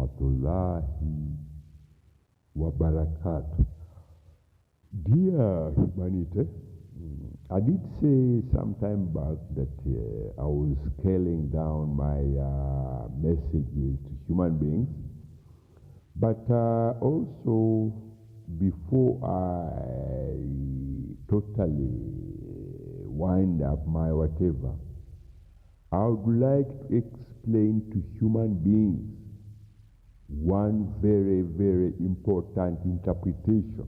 rahmatullahi wa barakatuh. Dear humanity, I did say some time back that I was scaling down my messages to human beings, but also before I totally wind up my whatever, I would like to explain to human beings one very, very important interpretation.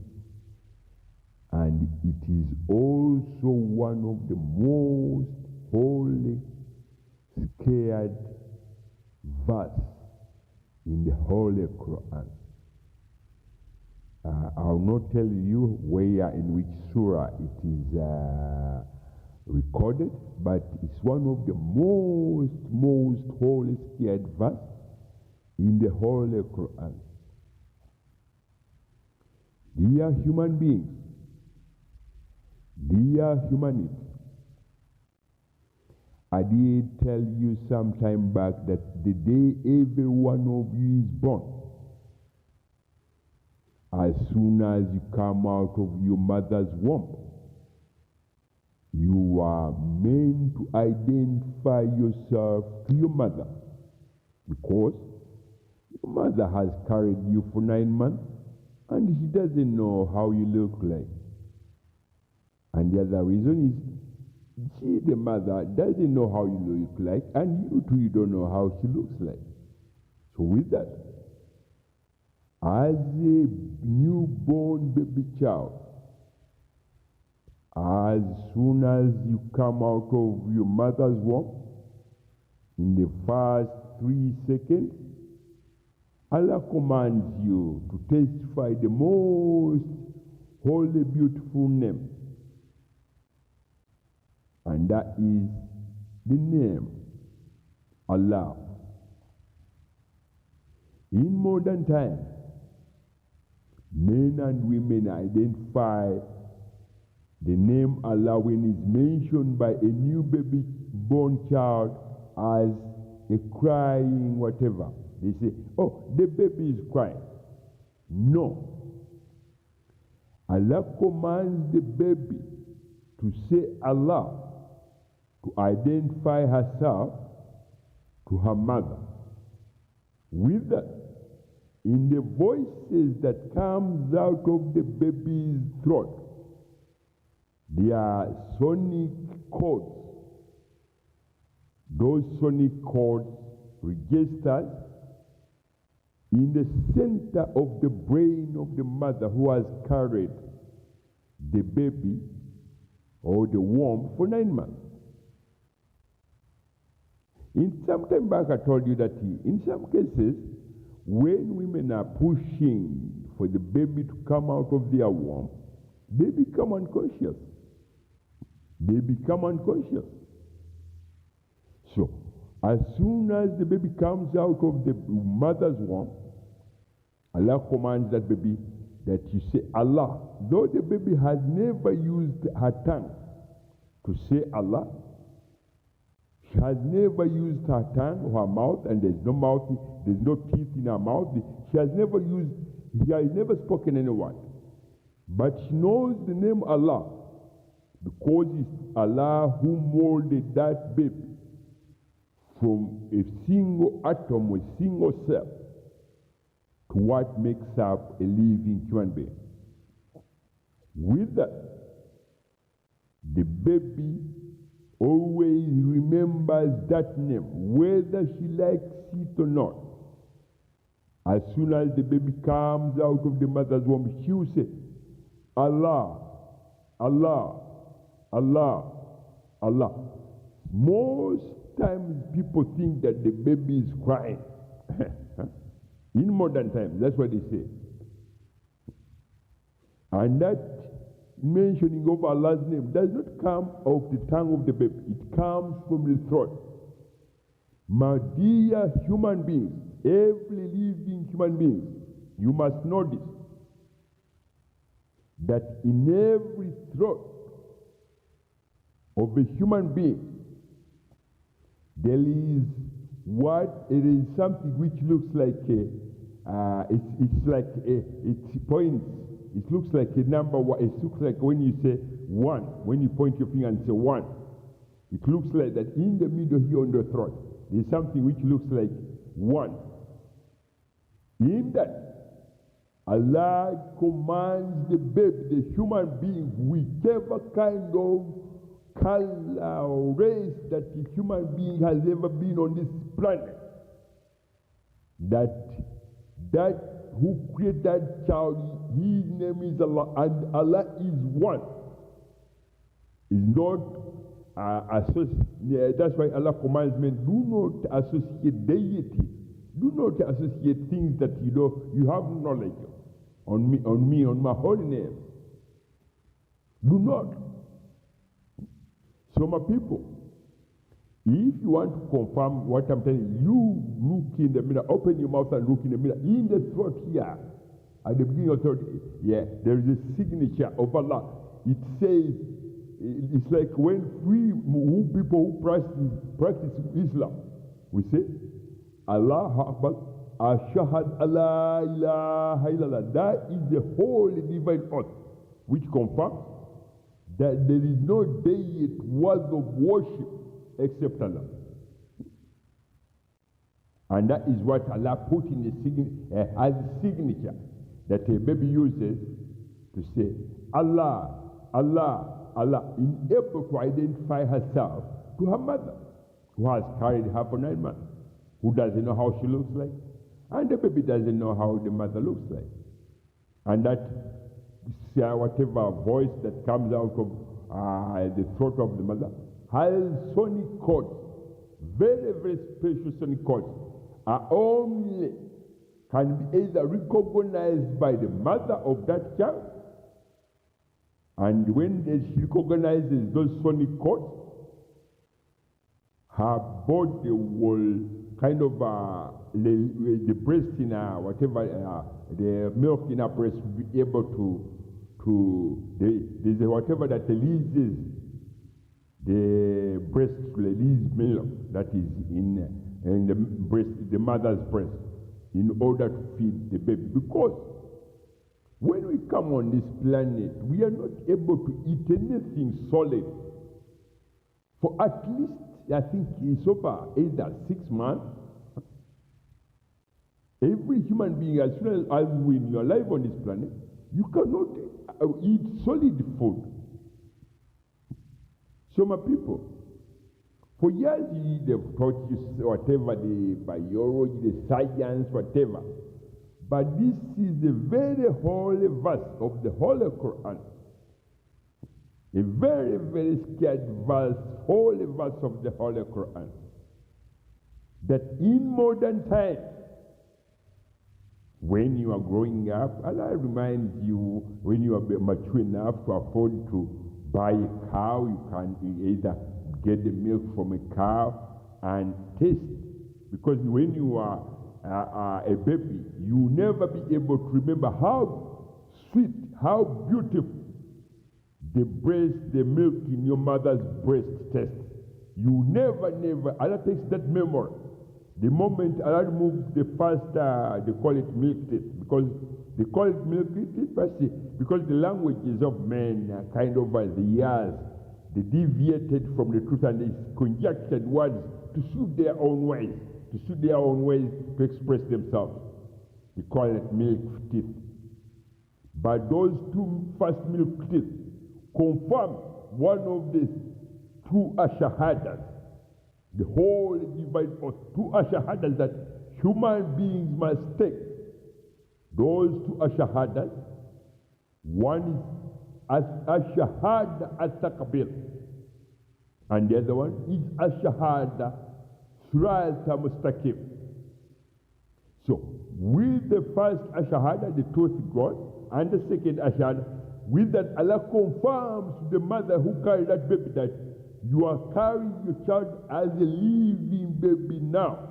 And it is also one of the most holy, scared verse in the Holy Quran. I'll not tell you where in which surah it is recorded, but it's one of the most holy, scared verse in the Holy Quran. Dear human beings, dear humanity, I did tell you some time back that the day every one of you is born, as soon as you come out of your mother's womb, you are meant to identify yourself to your mother, because your mother has carried you for 9 months and she doesn't know how you look like. And the other reason is she, the mother, doesn't know how you look like, and you too, you don't know how she looks like. So with that, as a newborn baby child, as soon as you come out of your mother's womb, in the first 3 seconds, Allah commands you to testify the most holy, beautiful name. And that is the name Allah. In modern times, men and women identify the name Allah when it's mentioned by a new baby born child as a crying whatever. They say, oh, the baby is crying. No. Allah commands the baby to say Allah, to identify herself to her mother. With that, in the voices that comes out of the baby's throat, there are sonic chords. Those sonic chords registers in the center of the brain of the mother who has carried the baby or the womb for 9 months. In some time back, I told you that in some cases, when women are pushing for the baby to come out of their womb, they become unconscious. They become unconscious. So, as soon as the baby comes out of the mother's womb, Allah commands that baby that you say Allah. Though the baby has never used her tongue to say Allah, she has never used her tongue or her mouth, and there's no mouth, there's no teeth in her mouth. She has never spoken any word. But she knows the name Allah, because it's Allah who molded that baby from a single atom, a single cell, to what makes up a living human being. With that, the baby always remembers that name, whether she likes it or not. As soon as the baby comes out of the mother's womb, she will say, Allah, Allah, Allah, Allah. Most times people think that the baby is crying. In modern times, that's what they say. And that mentioning of Allah's name does not come off the tongue of the baby. It comes from the throat. My dear human beings, every living human being, you must know this, that in every throat of a human being, there is what it is something which looks like it's points. It looks like a number. It looks like when you say one, when you point your finger and say one, it looks like that in the middle here on the throat. There's something which looks like one. In that, Allah commands the baby, the human being, whichever kind of color or race that the human being has ever been on this planet, that who created that child, his name is Allah, and Allah is one. Is not that's why Allah commands men, do not associate deity, do not associate things that you have knowledge on my holy name. Do not. So my people, if you want to confirm what I'm telling you, look in the mirror, open your mouth and look in the mirror. In the throat here, at the beginning of the throat, there is a signature of Allah. It says, it's like when people who practice Islam, we say, Allah Akbar, Ashahad Allah ilaha illallah. That is the holy divine oath, which confirms that there is no deity worthy of worship except Allah. And that is what Allah put in the as a signature that a baby uses to say, Allah, Allah, Allah, in able to identify herself to her mother, who has carried her for 9 months, who doesn't know how she looks like, and the baby doesn't know how the mother looks like. And that whatever voice that comes out of the throat of the mother has sonic chords, very, very special sonic chords, can be either recognized by the mother of that child, and when she recognizes those sonic chords, her body will kind of the breast in the milk in her breast will be able there's whatever that releases the breast release milk that is in the breast, the mother's breast, in order to feed the baby. Because when we come on this planet, we are not able to eat anything solid for at least, I think it's over either 6 months. Every human being, as soon as when you are alive on this planet, you cannot eat solid food. So my people, for years they've taught you whatever, the biology, the science, whatever. But this is the very holy verse of the Holy Quran. A very, very scared verse, holy verse of the Holy Quran. That in modern times, when you are growing up, Allah reminds you, when you are mature enough to afford to buy a cow, you can either get the milk from a cow and taste. Because when you are a baby, you will never be able to remember how sweet, how beautiful the milk in your mother's breast tastes. You never, Allah takes that memory. The moment Allah removes the first, they call it milk taste, because they call it milk taste, because the languages of men are kind of the years, they deviated from the truth and they conjectured words to suit their own ways, to express themselves. They call it milk teeth. But those two first milk teeth confirm one of the two ashahadas, the whole divine oath, two ashahadas that human beings must take. Those two ashahadas, one is ashahada at-takbir, and the other one is ashahada surata mustaqim. So, with the first ashahada, the truth is God, and the second ashahada, with that Allah confirms to the mother who carried that baby that you are carrying your child as a living baby now,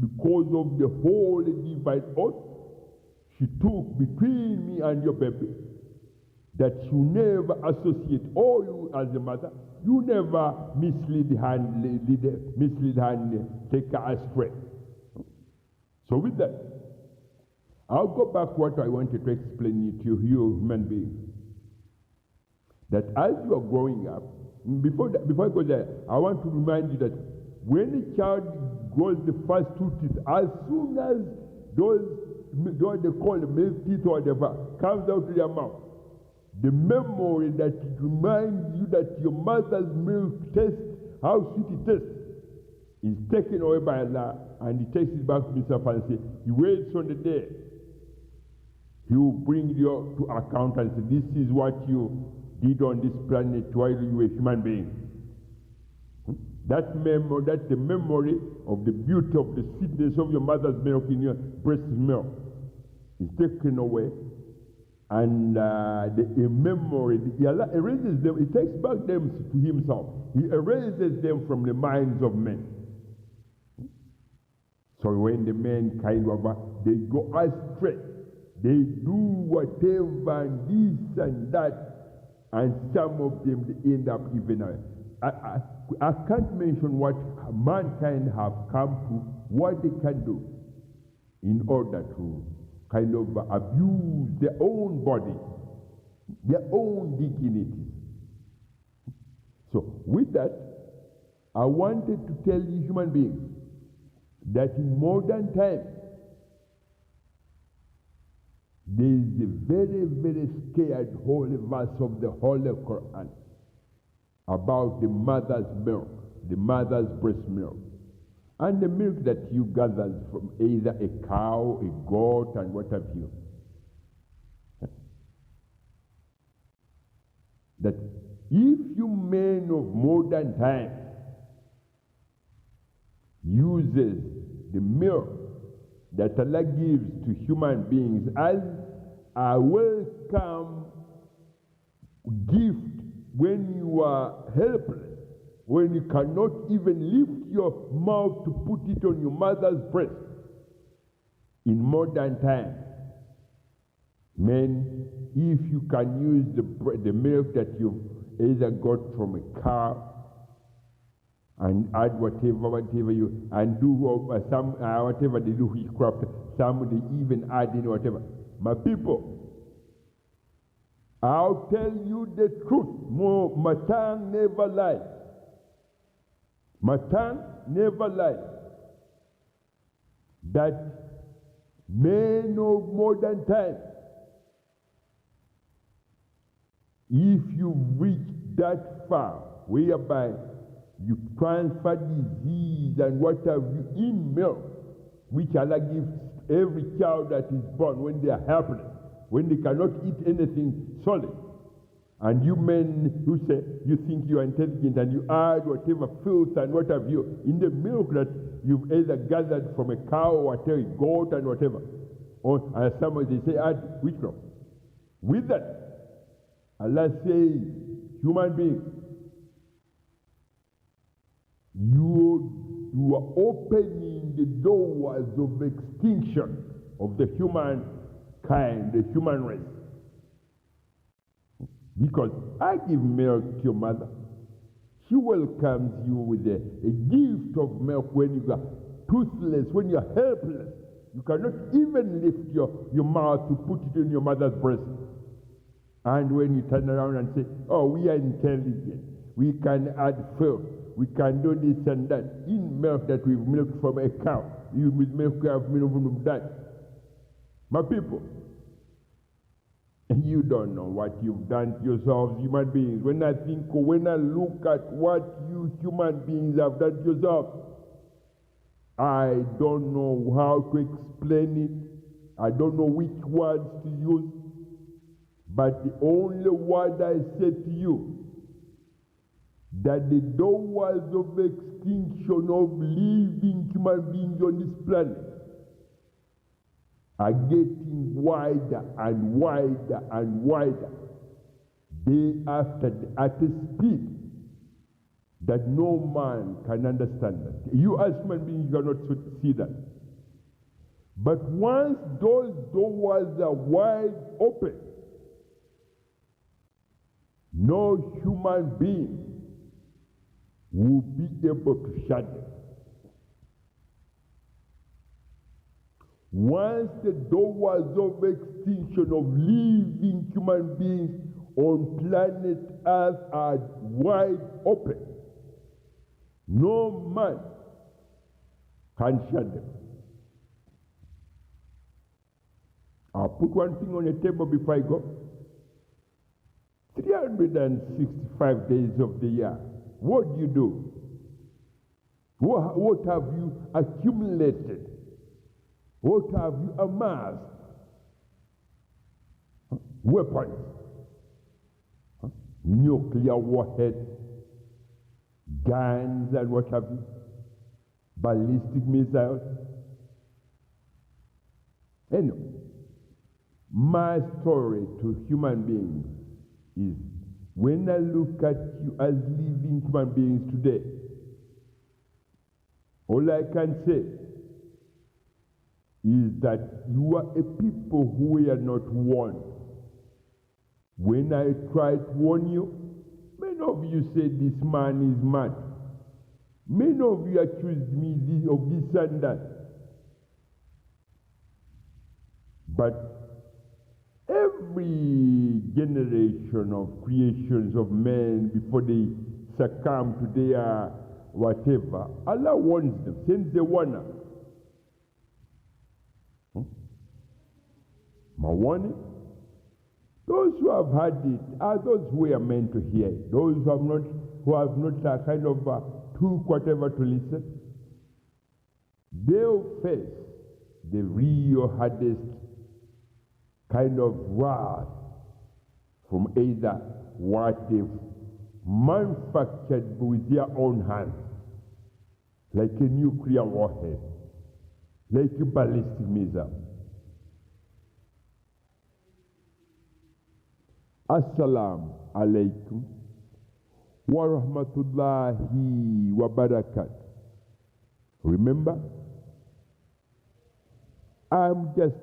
because of the holy divine oath she took between me and your baby, that you never associate, or you as a mother, you never mislead her and take her astray. So with that, I'll go back to what I wanted to explain to you human beings. That as you are growing up, before I go there, I want to remind you that when a child grows the first 2 teeth, as soon as those they call the milk teeth or whatever comes out of their mouth, the memory that it reminds you that your mother's milk tastes, how sweet it tastes, is taken away by Allah, and He takes it back to Himself and says, He waits on the day He will bring you to account and say, this is what you did on this planet while you were a human being. That's the memory of the beauty of the sweetness of your mother's milk in your breast milk is taken away, and the memory, Allah erases them. He takes back them to Himself. He erases them from the minds of men. So when the men they go astray, they do whatever, this and that, and some of them they end up even. I can't mention what mankind have come to, what they can do in order to kind of abuse their own body, their own dignity. So with that, I wanted to tell you human beings that in modern times, there is a very, very scared holy verse of the Holy Quran about the mother's milk, the mother's breast milk, and the milk that you gathered from either a cow, a goat, and what have you. That if you men of modern times uses the milk that Allah gives to human beings as a welcome gift when you are helpless, when you cannot even lift your mouth to put it on your mother's breast. In modern times, men, if you can use the milk that you've either got from a cow and add whatever you, and do some whatever they do witchcraft, some they even add in whatever. My people, I'll tell you the truth. My tongue never lies. My tongue never lies. That men of modern times, if you reach that far, whereby you transfer disease and what have you in milk, which Allah gives every child that is born when they are helpless, when they cannot eat anything solid. And you men who say you think you are intelligent and you add whatever filth and what have you in the milk that you've either gathered from a cow or whatever, goat and whatever. Or some of they say add witchcraft. With that, Allah says, human beings, you are opening the doors of extinction of the human kind, the human race. Because I give milk to your mother. She welcomes you with a gift of milk when you are toothless, when you are helpless. You cannot even lift your mouth to put it in your mother's breast. And when you turn around and say, oh, we are intelligent, we can add filth, we can do this and that, in milk that we've milked from a cow, with milk we have milked from that. My people, you don't know what you've done to yourselves, human beings. When I look at what you human beings have done to yourselves, I don't know how to explain it. I don't know which words to use. But the only word I say to you, that the doors of extinction of living human beings on this planet are getting wider and wider and wider, day after day, at a speed that no man can understand that. You as human beings cannot see that. But once those doors are wide open, No human being will be able to shut them. Once the doors of extinction of living human beings on planet Earth are wide open, no man can shut them. I'll put one thing on the table before I go. 365 days of the year. What do you do? What have you accumulated? What have you amassed? Weapons. Nuclear warheads, guns and what have you, ballistic missiles. Anyway, my story to human beings is, when I look at you as living human beings today, all I can say is that you are a people who are not warned. When I try to warn you, many of you say this man is mad. Many of you accused me of this and that. But every generation of creations of men, before they succumb to their whatever, Allah warns them, sends a warner. My warning? Those who have heard it are those who are meant to hear it. Those who have not kind of took whatever to listen, they'll face the real hardest kind of wrath from either what they've manufactured with their own hands, like a nuclear warhead, like a ballistic missile. Assalamu alaikum wa rahmatullahi wa barakatuh. Remember, I'm just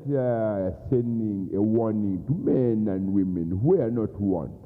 sending a warning to men and women who are not warned.